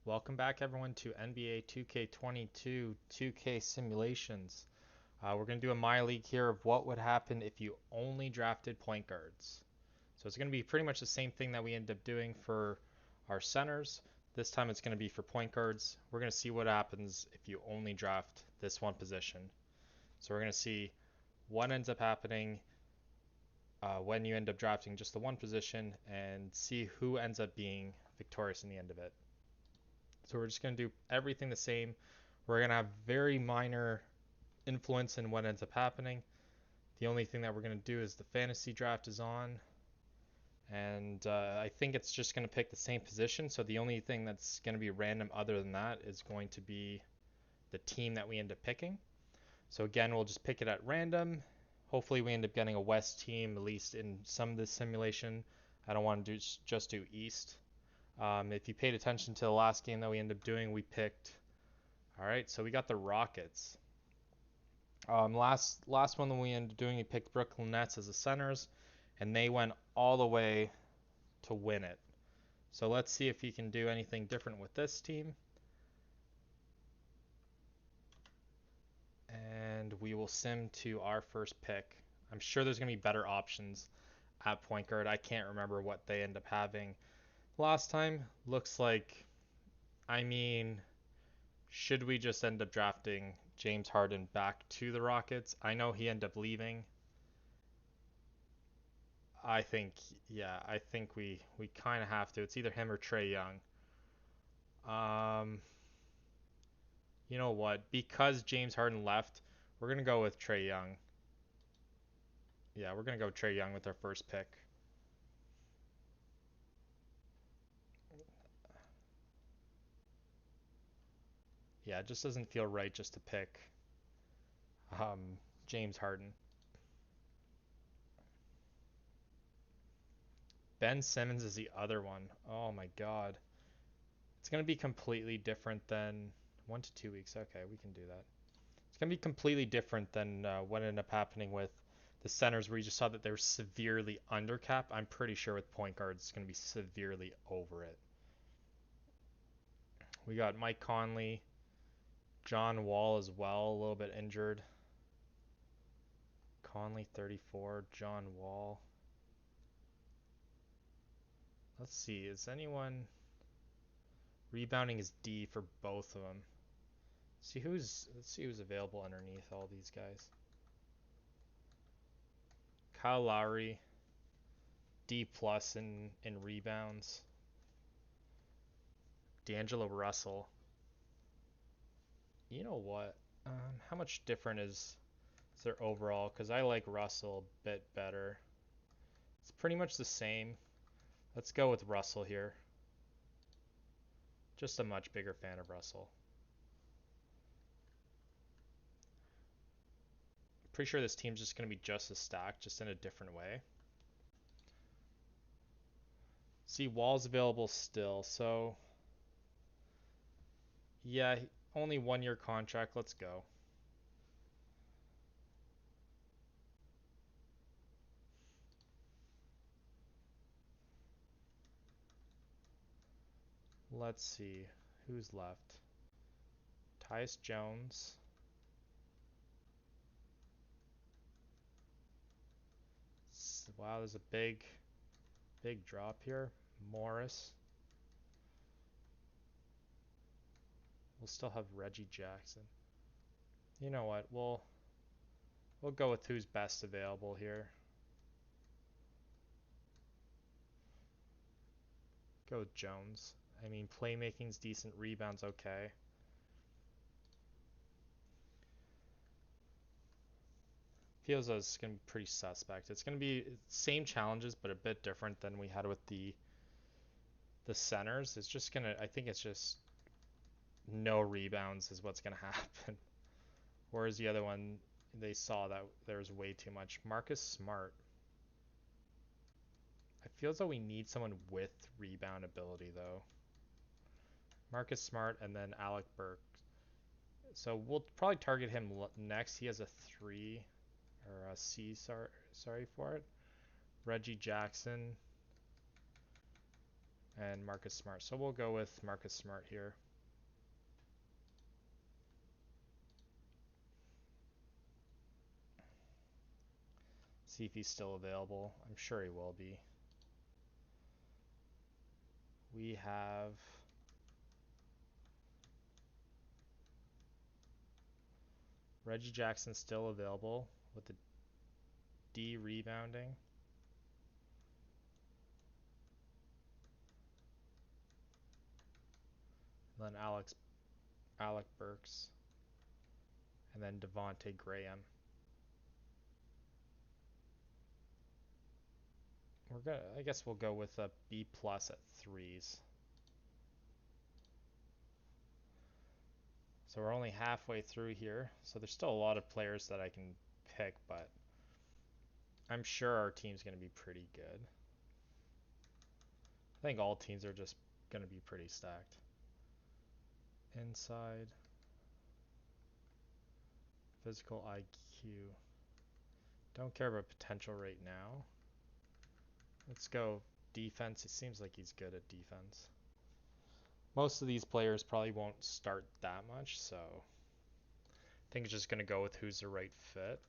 Welcome back, everyone, to NBA 2K22 2K simulations. We're going to do a My League here of what would happen if you only drafted point guards. So it's going to be pretty much the same thing that we ended up doing for our centers. This time it's going to be for point guards. We're going to see what happens if you only draft this one position. So we're going to see what ends up happening when you end up drafting just the one position and see who ends up being victorious in the end of it. So we're just going to do everything the same. We're going to have very minor influence in what ends up happening. The only thing that we're going to do is the fantasy draft is on. And I think it's just going to pick the same position. So the only thing that's going to be random other than that is going to be the team that we end up picking. So again, we'll just pick it at random. Hopefully we end up getting a West team, at least in some of this simulation. I don't want to just do East. If you paid attention to the last game that we ended up doing, we picked. All right, so we got the Rockets. Last one that we ended up doing, we picked Brooklyn Nets as the centers, and they went all the way to win it. So let's see if he can do anything different with this team. And we will sim to our first pick. I'm sure there's going to be better options at point guard. I can't remember what they end up having last time. Looks like, I mean, should we just end up drafting James Harden back to the Rockets? I know he ended up leaving. I think, yeah, I think we kind of have to. It's either him or Trae Young. Um, you know what? Because James Harden left, we're gonna go with Trae Young. Yeah, we're gonna go Trae Young with our first pick. Yeah, it just doesn't feel right just to pick James Harden. Ben Simmons is the other one. Oh my God. It's gonna be completely different than 1 to 2 weeks. Okay, we can do that. It's going to be completely different than what ended up happening with the centers where you just saw that they were severely under cap. I'm pretty sure with point guards it's going to be severely over it. We got Mike Conley, John Wall as well, a little bit injured. Conley 34, John Wall. Let's see, is anyone rebounding is D for both of them? Let's see who's available underneath all these guys. Kyle Lowry, D plus in rebounds. D'Angelo Russell. You know what? How much different is their overall? Because I like Russell a bit better. It's pretty much the same. Let's go with Russell here. Just a much bigger fan of Russell. Pretty sure this team's just going to be just as stacked, just in a different way. See, Wall's available still, so yeah, only 1 year contract. Let's go. Let's see who's left. Tyus Jones. Wow, there's a big drop here. Morris. We'll still have Reggie Jackson. You know what? We'll go with who's best available here. Go with Jones. I mean, playmaking's decent, rebounds okay. Feels as it's gonna be pretty suspect. It's gonna be same challenges, but a bit different than we had with the centers. It's just gonna. I think it's just no rebounds is what's gonna happen. Whereas the other one, they saw that there was way too much. Marcus Smart. I feel as though we need someone with rebound ability though. Marcus Smart and then Alec Burke. So we'll probably target him next. He has a 3 or a C, sorry for it. Reggie Jackson. and Marcus Smart. So we'll go with Marcus Smart here. See if he's still available. I'm sure he will be. We have Reggie Jackson still available with the D rebounding. And then Alec Burks. And then Devonte Graham. I guess we'll go with a B plus at threes. So we're only halfway through here. So there's still a lot of players that I can pick, but I'm sure our team's going to be pretty good. I think all teams are just going to be pretty stacked. Inside. Physical IQ. Don't care about potential right now. Let's go defense. It seems like he's good at defense. Most of these players probably won't start that much, so I think it's just going to go with who's the right fit.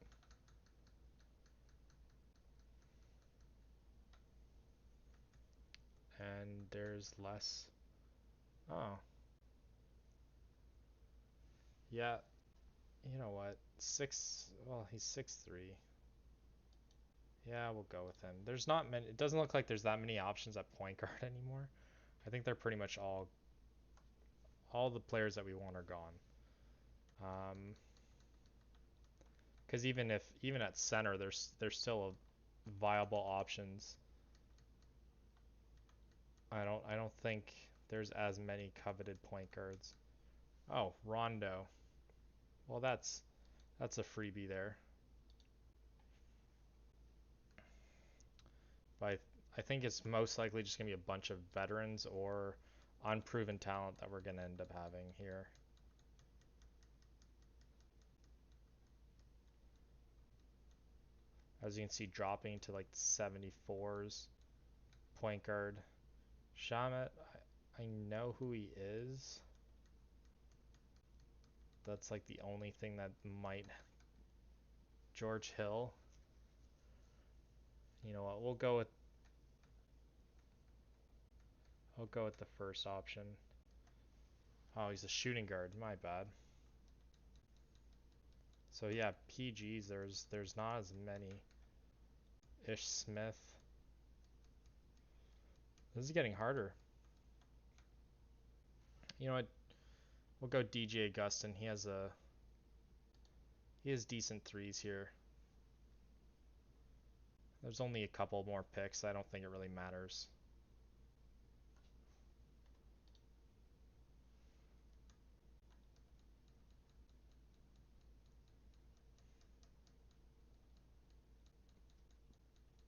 And there's less. Oh. Yeah. You know what? Well, he's 6'3". Yeah, we'll go with him. There's not many. It doesn't look like there's that many options at point guard anymore. I think they're pretty much all the players that we want are gone. Because even at center, there's still viable options. I don't think there's as many coveted point guards. Oh, Rondo. Well, that's a freebie there. But I think it's most likely just gonna be a bunch of veterans or unproven talent that we're gonna end up having here. As you can see, dropping to like 74s. Point guard. Shamet, I know who he is. That's like the only thing that might. George Hill. You know what? I'll go with the first option. Oh, he's a shooting guard. My bad. So yeah, PGs. There's not as many. Ish Smith. This is getting harder. You know what? We'll go DJ Augustin. He has decent threes here. There's only a couple more picks. I don't think it really matters.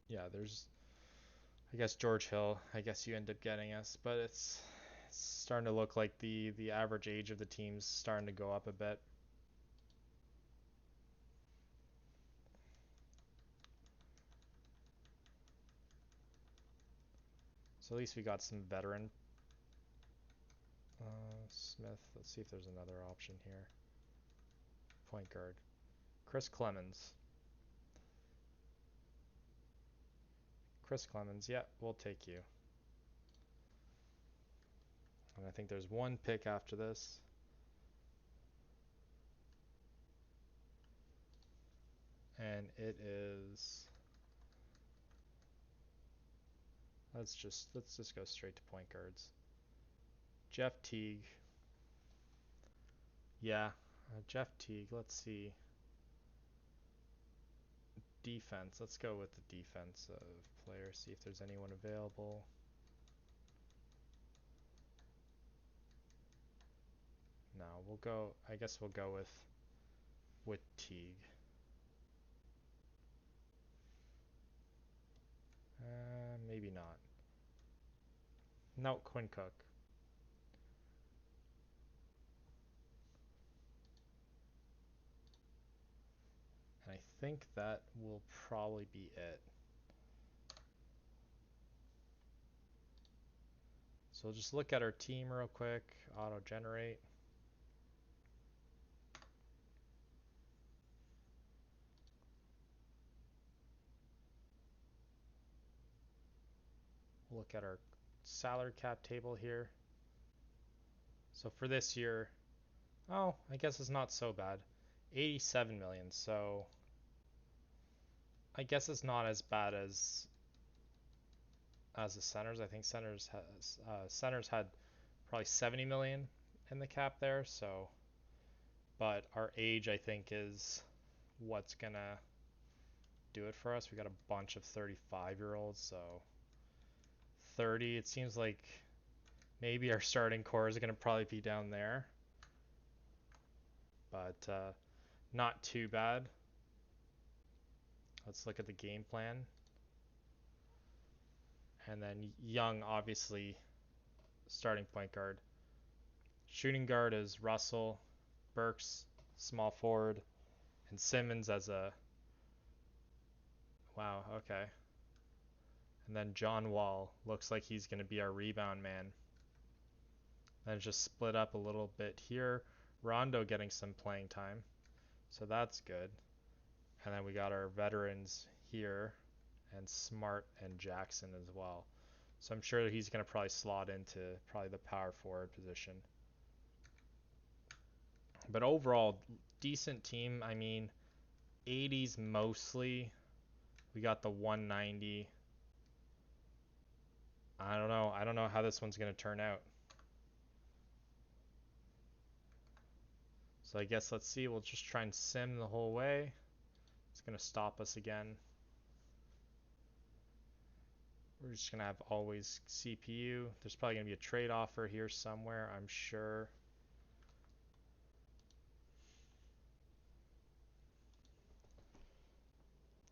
Yeah, I guess George Hill. I guess you end up getting us, but it's starting to look like the average age of the team's starting to go up a bit. So at least we got some veteran. Smith. Let's see if there's another option here. Point guard. Chris Clemens. Chris Clemens. Yeah, we'll take you. And I think there's one pick after this. And it is. Let's just go straight to point guards. Jeff Teague. Yeah, Jeff Teague. Let's see. Defense. Let's go with the defensive player. See if there's anyone available. No, we'll go. I guess we'll go with Teague. Maybe not. No, Quinn Cook. And I think that will probably be it. So we'll just look at our team real quick. Auto generate. Look at our salary cap table here. So for this year, oh, I guess it's not so bad. 87 million. So I guess it's not as bad as the centers. I think centers had probably 70 million in the cap there. So, but our age I think is what's gonna do it for us. We got a bunch of 35-year-olds, so 30. It seems like maybe our starting core is gonna probably be down there, but not too bad. Let's look at the game plan. And then Young, obviously, starting point guard. Shooting guard is Russell, Burks, small forward, and Simmons as a. Wow, okay. And then John Wall looks like he's going to be our rebound man. Then just split up a little bit here. Rondo getting some playing time, so that's good. And then we got our veterans here, and Smart and Jackson as well. So I'm sure he's going to probably slot into probably the power forward position. But overall, decent team. I mean, 80s mostly. We got the 190. I don't know. I don't know how this one's going to turn out. So I guess let's see. We'll just try and sim the whole way. It's going to stop us again. We're just going to have always CPU. There's probably going to be a trade offer here somewhere, I'm sure.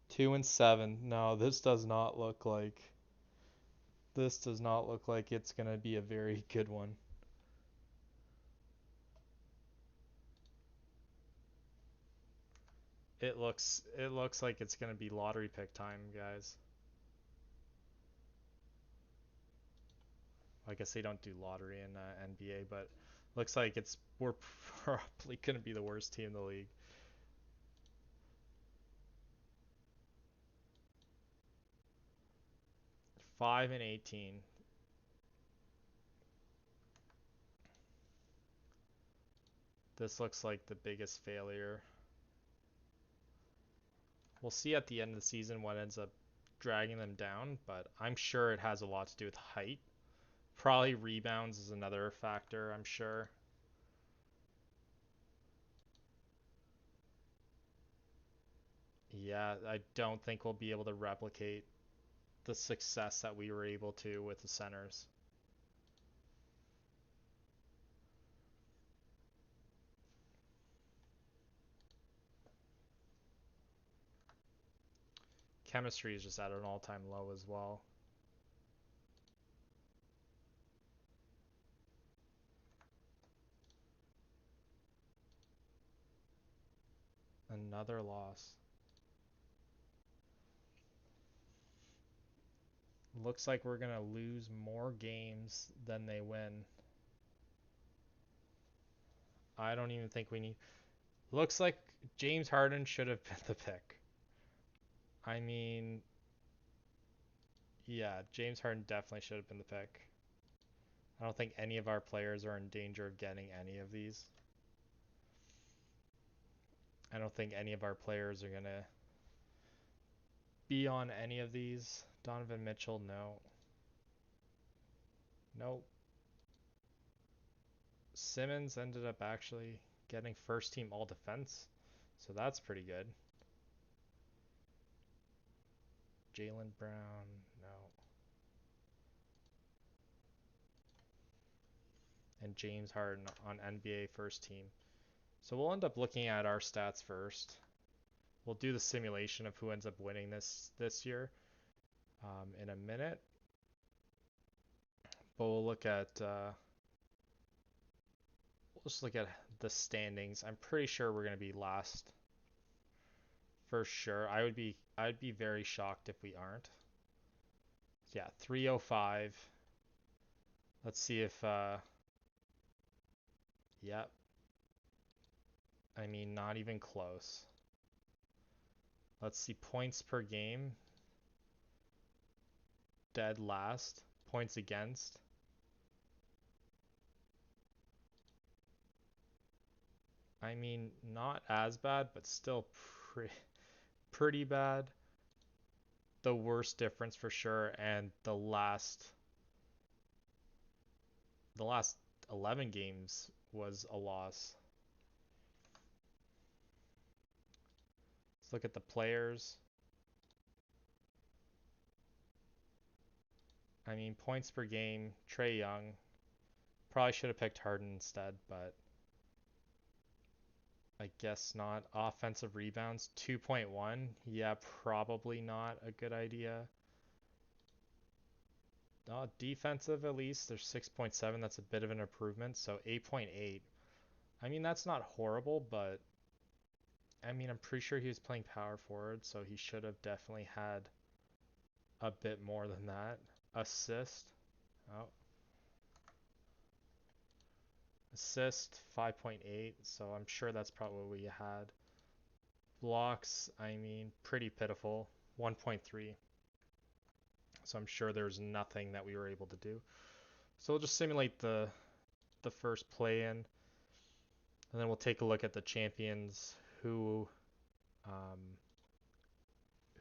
Two and seven. No, this does not look like it's going to be a very good one. It looks like it's going to be lottery pick time, guys. I guess they don't do lottery in NBA, but looks like we're probably going to be the worst team in the league. 5-18. This looks like the biggest failure. We'll see at the end of the season what ends up dragging them down, but I'm sure it has a lot to do with height. Probably rebounds is another factor, I'm sure. Yeah, I don't think we'll be able to replicate the success that we were able to with the centers. Chemistry is just at an all-time low as well. Another loss. Looks like we're going to lose more games than they win. I don't even think we need. Looks like James Harden should have been the pick. I mean, yeah, James Harden definitely should have been the pick. I don't think any of our players are in danger of getting any of these. I don't think any of our players are going to be on any of these. Donovan Mitchell, no. Nope. Simmons ended up actually getting first team all defense, so that's pretty good. Jaylen Brown, no. And James Harden on NBA first team. So we'll end up looking at our stats first. We'll do the simulation of who ends up winning this year in a minute. But we'll just look at the standings. I'm pretty sure we're going to be last for sure. I'd be very shocked if we aren't. Yeah, 305. Let's see if, yep. I mean, not even close. Let's see, points per game. Dead last. Points against. I mean, not as bad, but still pretty bad. The worst difference for sure, and the last 11 games was a loss. Let's look at the players. I mean, points per game, Trae Young. Probably should have picked Harden instead, but I guess not. Offensive rebounds, 2.1. Yeah, probably not a good idea. Defensive, at least, there's 6.7. That's a bit of an improvement. So 8.8. I mean, that's not horrible, but I mean, I'm pretty sure he was playing power forward, so he should have definitely had a bit more than that. Assist. Oh, assist 5.8, so I'm sure that's probably what we had. Blocks, I mean, pretty pitiful, 1.3. So I'm sure there's nothing that we were able to do. So we'll just simulate the first play in, and then we'll take a look at the champions um,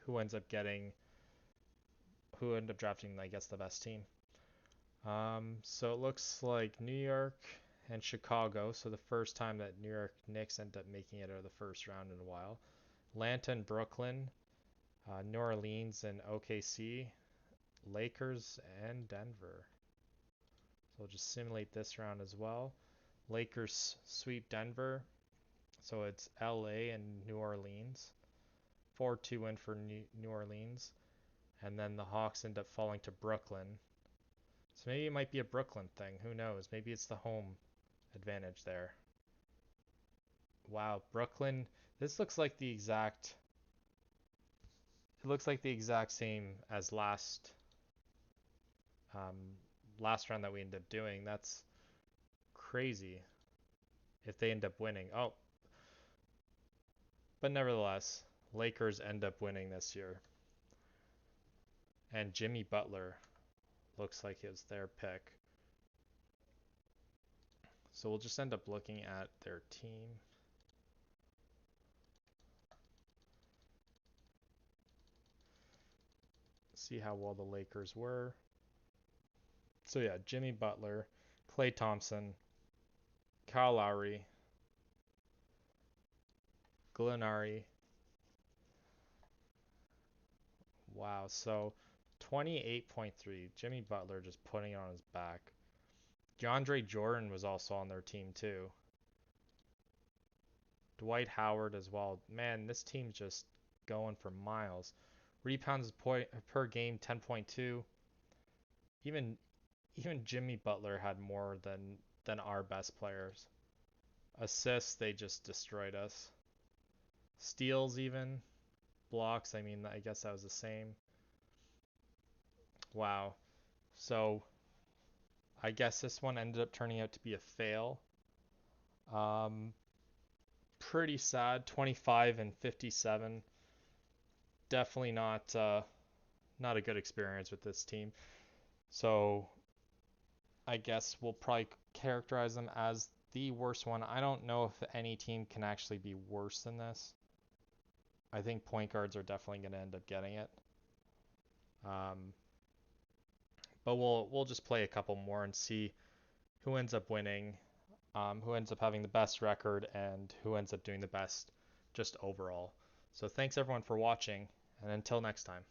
who ends up getting who end up drafting, I guess, the best team. So it looks like New York and Chicago. So the first time that New York Knicks end up making it out of the first round in a while. Atlanta and Brooklyn, New Orleans and OKC, Lakers and Denver. So we'll just simulate this round as well. Lakers sweep Denver. So it's LA and New Orleans. 4-2 win for New Orleans. And then the Hawks end up falling to Brooklyn. So maybe it might be a Brooklyn thing. Who knows? Maybe it's the home advantage there. Wow, Brooklyn. This looks like the exact. It looks like the exact same as um, last round that we ended up doing. That's crazy if they end up winning. Oh, but nevertheless, Lakers end up winning this year. And Jimmy Butler looks like it was their pick. So we'll just end up looking at their team. See how well the Lakers were. So yeah, Jimmy Butler, Klay Thompson, Kyle Lowry, Gallinari. Wow, so 28.3. Jimmy Butler just putting it on his back. DeAndre Jordan was also on their team too. Dwight Howard as well. Man, this team's just going for miles. Rebounds per game 10.2. Even even Jimmy Butler had more than our best players. Assists, they just destroyed us. Steals even. Blocks, I mean, I guess that was the same. Wow. So I guess this one ended up turning out to be a fail. Um, Pretty sad. 25 and 57. Definitely not a good experience with this team. So I guess we'll probably characterize them as the worst one. I don't know if any team can actually be worse than this. I think point guards are definitely going to end up getting it. Um, but we'll just play a couple more and see who ends up winning, who ends up having the best record, and who ends up doing the best just overall. So thanks everyone for watching, and until next time.